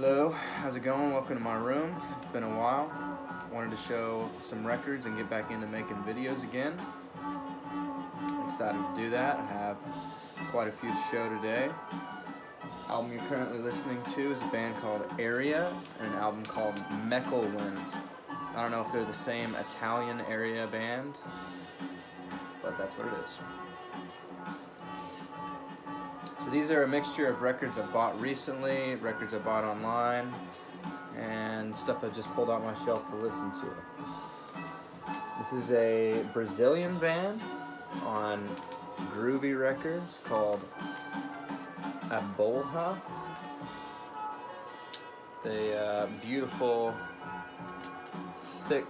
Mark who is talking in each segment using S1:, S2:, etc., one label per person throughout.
S1: Hello, how's it going? Welcome to my room. It's been a while. Wanted to show some records and get back into making videos again. Excited to do that. I have quite a few to show today. Album you're currently listening to is a band called Area and an album called Mechelwind. I don't know if they're the same Italian area band, but that's what it is. So these are a mixture of records I bought recently, records I bought online, and stuff I just pulled out my shelf to listen to. This is a Brazilian band on Groovy Records called Abolha. It's a beautiful, thick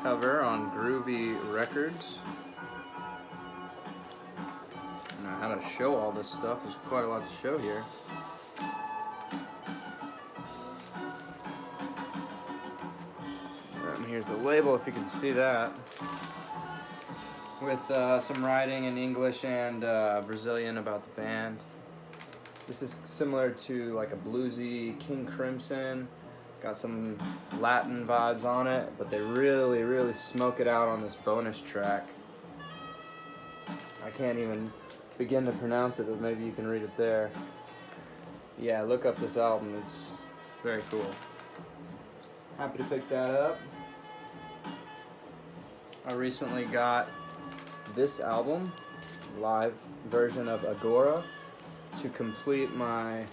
S1: cover on Groovy Records. Now, how to show all this stuff, there's quite a lot to show here. And here's the label, if you can see that, with some writing in English and Brazilian about the band. This is similar to like a bluesy King Crimson. Got some Latin vibes on it, but they really smoke it out on this bonus track. I can't even begin to pronounce it, but maybe you can read it there. Yeah, look up this album, it's very cool. Happy to pick that up. I recently got this album, live version of Agora, to complete my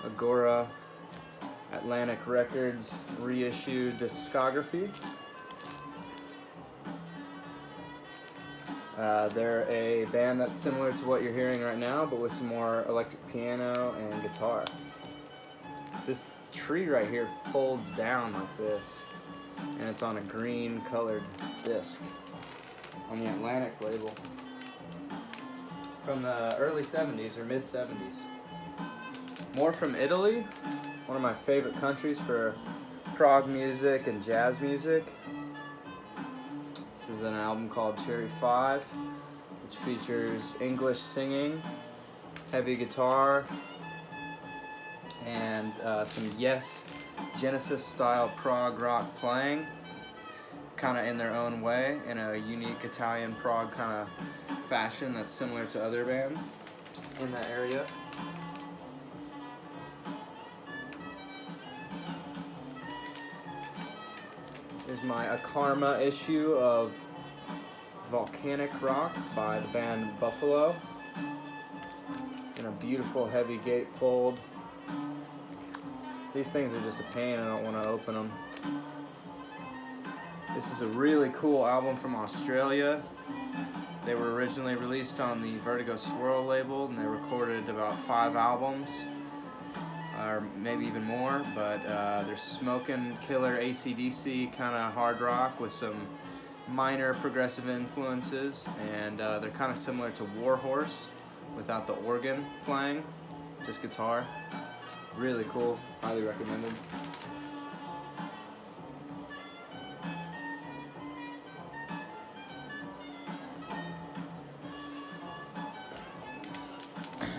S1: Agora Atlantic Records reissued discography. They're a band that's similar to what you're hearing right now, but with some more electric piano and guitar. This tree right here folds down like this, and it's on a green colored disc on the Atlantic label from the early 70s or mid 70s. More from Italy, one of my favorite countries for prog music and jazz music. This is an album called Cherry 5, which features English singing, heavy guitar, and some Yes Genesis style prog rock playing, kind of in their own way, in a unique Italian prog kind of fashion that's similar to other bands in that area. Here's my A Karma issue of Volcanic Rock by the band Buffalo, in a beautiful heavy gatefold. These things are just a pain, I don't want to open them. This is a really cool album from Australia. They were originally released on the Vertigo Swirl label, and they recorded about 5 albums, or maybe even more, but they're smoking killer AC/DC kind of hard rock with some minor progressive influences, and they're kind of similar to Warhorse without the organ playing, just guitar. Really cool, highly recommended.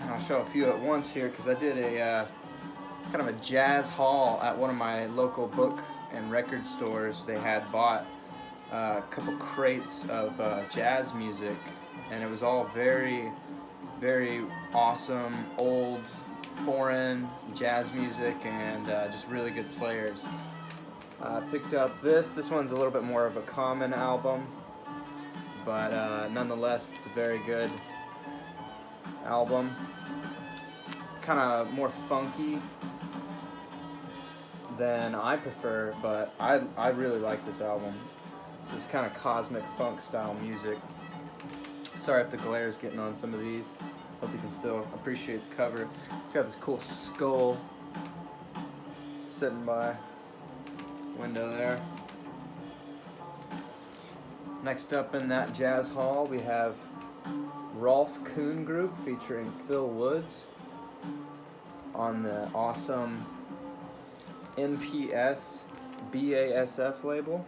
S1: I'll show a few at once here because I did a kind of a jazz haul at one of my local book and record stores. They had bought a couple crates of jazz music, and it was all very awesome old foreign jazz music and just really good players. I picked up this one's a little bit more of a common album, but nonetheless it's a very good album. Kind of more funky than I prefer, but I really like this album. This kind of cosmic funk style music. Sorry if the glare is getting on some of these. Hope you can still appreciate the cover. It's got this cool skull sitting by the window there. Next up in that jazz hall we have Rolf Kuhn Group featuring Phil Woods on the awesome NPS BASF label.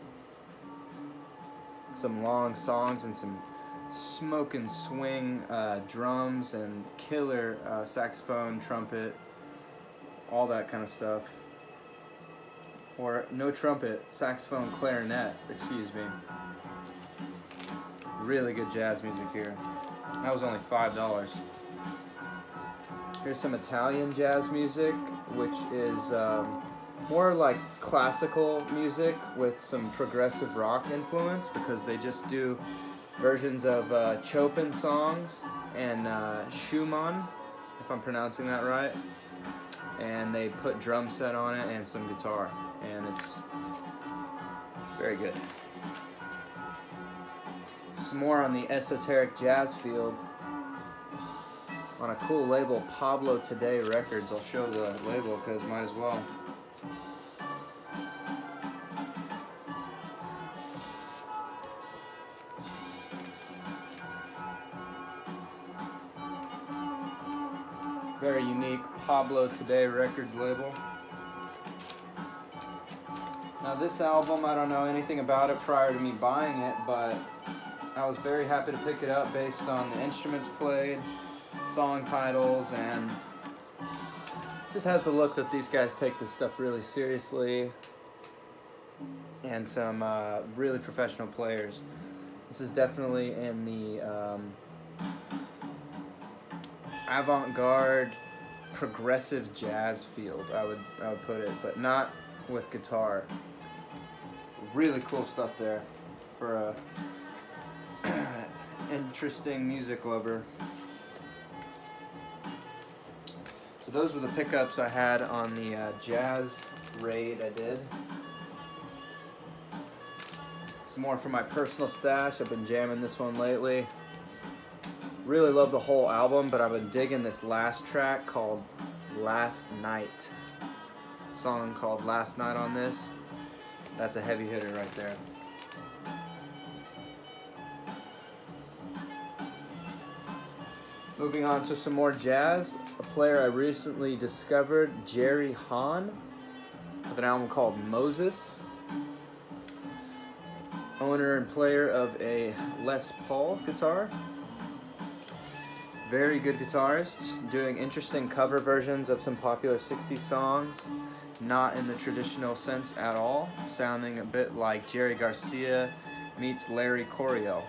S1: Some long songs and some smoking swing drums and killer saxophone, trumpet, all that kind of stuff. Or no trumpet, saxophone, clarinet, excuse me. Really good jazz music here. That was only $5. Here's some Italian jazz music, which is more like classical music with some progressive rock influence, because they just do versions of Chopin songs and Schumann, if I'm pronouncing that right. And they put drum set on it and some guitar, and it's very good. Some more on the esoteric jazz field. On a cool label, Pablo Today Records. I'll show the label because might as well. Very unique Pablo Today Records label. Now this album, I don't know anything about it prior to me buying it, but I was very happy to pick it up based on the instruments played, song titles, and just has the look that these guys take this stuff really seriously, and some really professional players. This is definitely in the avant-garde progressive jazz field, I would put it, but not with guitar. Really cool stuff there for a interesting music lover. So those were the pickups I had on the jazz raid I did. Some more from my personal stash. I've been jamming this one lately. Really love the whole album, but I've been digging this last track called Last Night. A song called Last Night on this. That's a heavy hitter right there. Moving on to some more jazz. A player I recently discovered, Jerry Hahn, with an album called Moses. Owner and player of a Les Paul guitar. Very good guitarist, doing interesting cover versions of some popular 60s songs, not in the traditional sense at all, sounding a bit like Jerry Garcia meets Larry Coryell.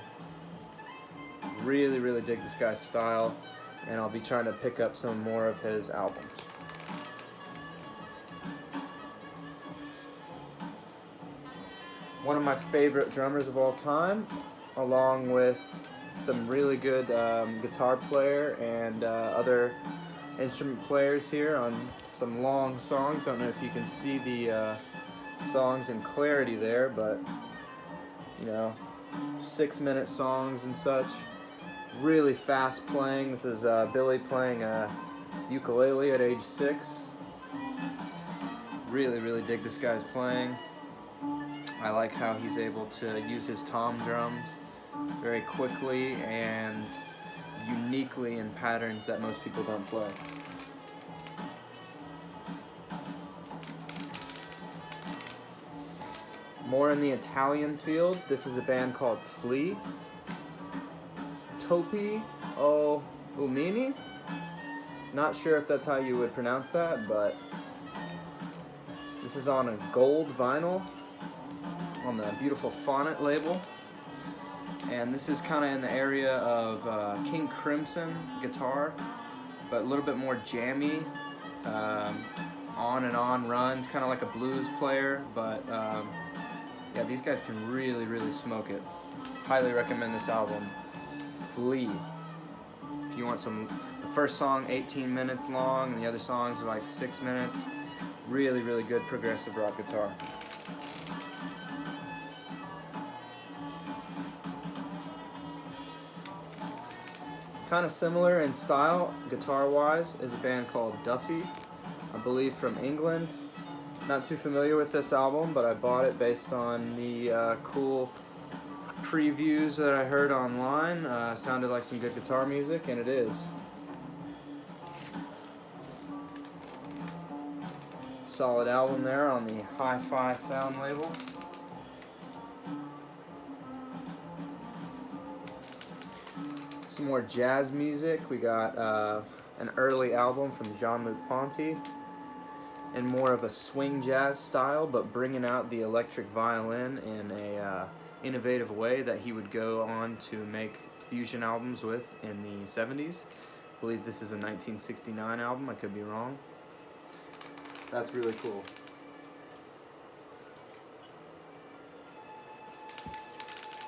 S1: Really, really dig this guy's style, and I'll be trying to pick up some more of his albums. One of my favorite drummers of all time, along with some really good guitar player and other instrument players here on some long songs. Don't know if you can see the songs in clarity there, but you know, 6-minute songs and such. Really fast playing. This is Billy playing a ukulele at age 6. Really, really dig this guy's playing. I like how he's able to use his tom drums very quickly and uniquely in patterns that most people don't play. More in the Italian field, this is a band called Flea. Topi o Umini. Not sure if that's how you would pronounce that, but this is on a gold vinyl on the beautiful Phonet label. And this is kind of in the area of King Crimson guitar, but a little bit more jammy, on and on runs, kind of like a blues player, but yeah, these guys can really, really smoke it. Highly recommend this album, Flea. If you want some, the first song 18 minutes long, and the other songs are like 6 minutes. Really, really good progressive rock guitar. Kind of similar in style, guitar-wise, is a band called Duffy, I believe from England. Not too familiar with this album, but I bought it based on the cool previews that I heard online. Sounded like some good guitar music, and it is. Solid album there on the Hi-Fi Sound label. Some more jazz music. We got an early album from Jean-Luc Ponty. in more of a swing jazz style, but bringing out the electric violin in a innovative way that he would go on to make fusion albums with in the 70s. I believe this is a 1969 album, I could be wrong. That's really cool.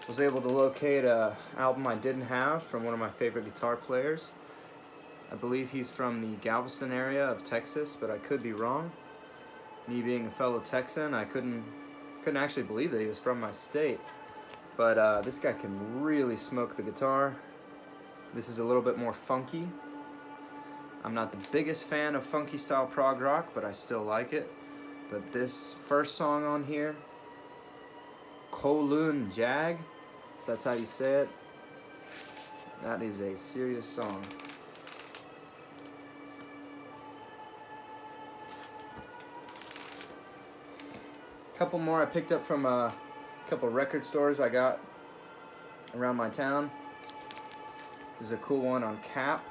S1: Was able to locate an album I didn't have from one of my favorite guitar players. I believe he's from the Galveston area of Texas, but I could be wrong. Me being a fellow Texan, I couldn't actually believe that he was from my state. But this guy can really smoke the guitar. This is a little bit more funky. I'm not the biggest fan of funky style prog rock, but I still like it. But this first song on here, Kowloon Jag, if that's how you say it, that is a serious song. Couple more I picked up from a couple record stores I got around my town. This is a cool one on Cap.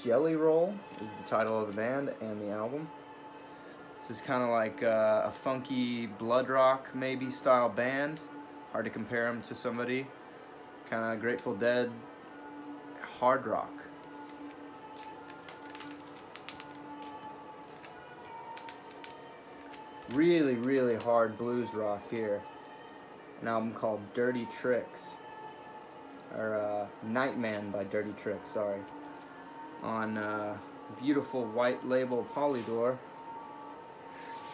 S1: Jelly Roll is the title of the band and the album. This is kind of like a funky blood rock maybe style band. Hard to compare them to somebody. Kind of Grateful Dead hard rock. Really, really hard blues rock here. An album called Dirty Tricks. Or Nightman by Dirty Tricks, sorry. On beautiful white label Polydor.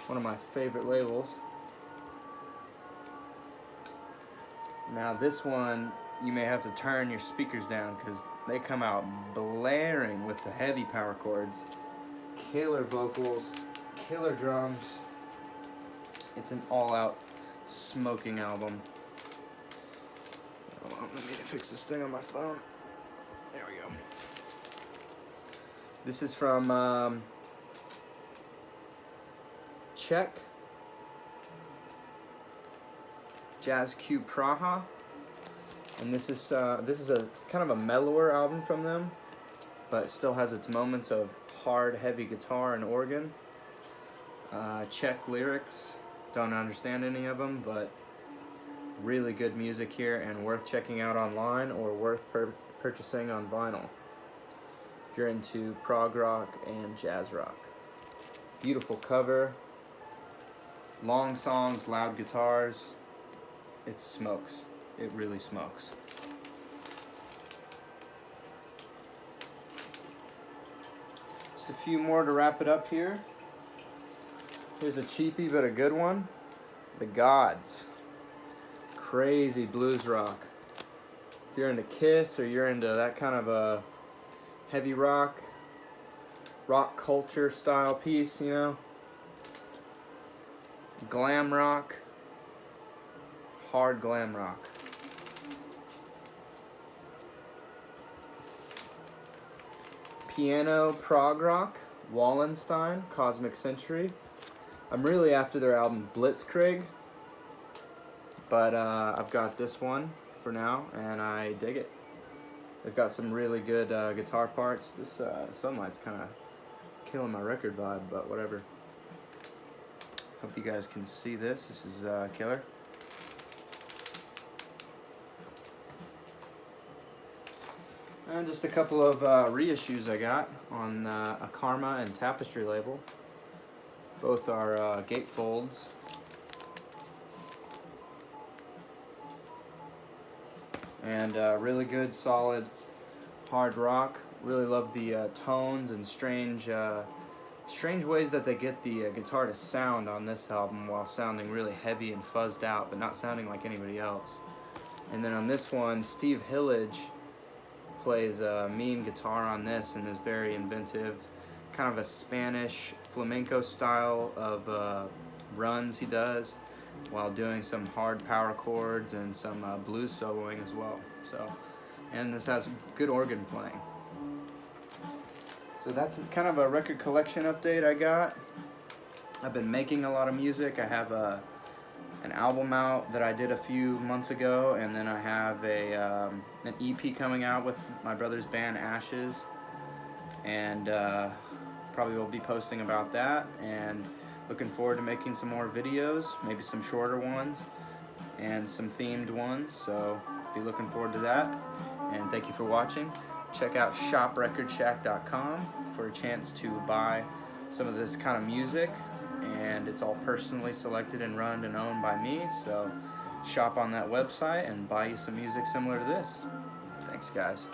S1: One of my favorite labels. Now this one, you may have to turn your speakers down because they come out blaring with the heavy power chords. Killer vocals, killer drums. It's an all-out smoking album. Hold on, let me fix this thing on my phone. There we go. This is from Czech Jazz Q Praha, and this is a kind of a mellower album from them, but it still has its moments of hard, heavy guitar and organ. Czech lyrics. Don't understand any of them, but really good music here and worth checking out online or worth purchasing on vinyl if you're into prog rock and jazz rock. Beautiful cover, long songs, loud guitars. It smokes. It really smokes. Just a few more to wrap it up here. Here's a cheapie but a good one. The Gods. Crazy blues rock. If you're into Kiss or you're into that kind of a heavy rock culture style piece, you know. Glam rock. Hard glam rock. Piano prog rock. Wallenstein, Cosmic Century. I'm really after their album Blitzkrieg, but I've got this one for now, and I dig it. They've got some really good guitar parts. This sunlight's kind of killing my record vibe, but whatever. Hope you guys can see this. This is killer. And just a couple of reissues I got on a Karma and Tapestry label. Both are gatefolds. And really good, solid, hard rock. Really love the tones and strange ways that they get the guitar to sound on this album while sounding really heavy and fuzzed out, but not sounding like anybody else. And then on this one, Steve Hillage plays a mean guitar on this and is very inventive. Kind of a Spanish flamenco style of runs he does while doing some hard power chords and some blues soloing as well. So, and this has good organ playing. So that's kind of a record collection update I got. I've been making a lot of music. I have an album out that I did a few months ago, and then I have an EP coming out with my brother's band Ashes, and probably will be posting about that, and looking forward to making some more videos, maybe some shorter ones and some themed ones, so be looking forward to that. And thank you for watching. Check out shoprecordshack.com for a chance to buy some of this kind of music, and it's all personally selected and run and owned by me, so shop on that website and buy you some music similar to this. Thanks, guys.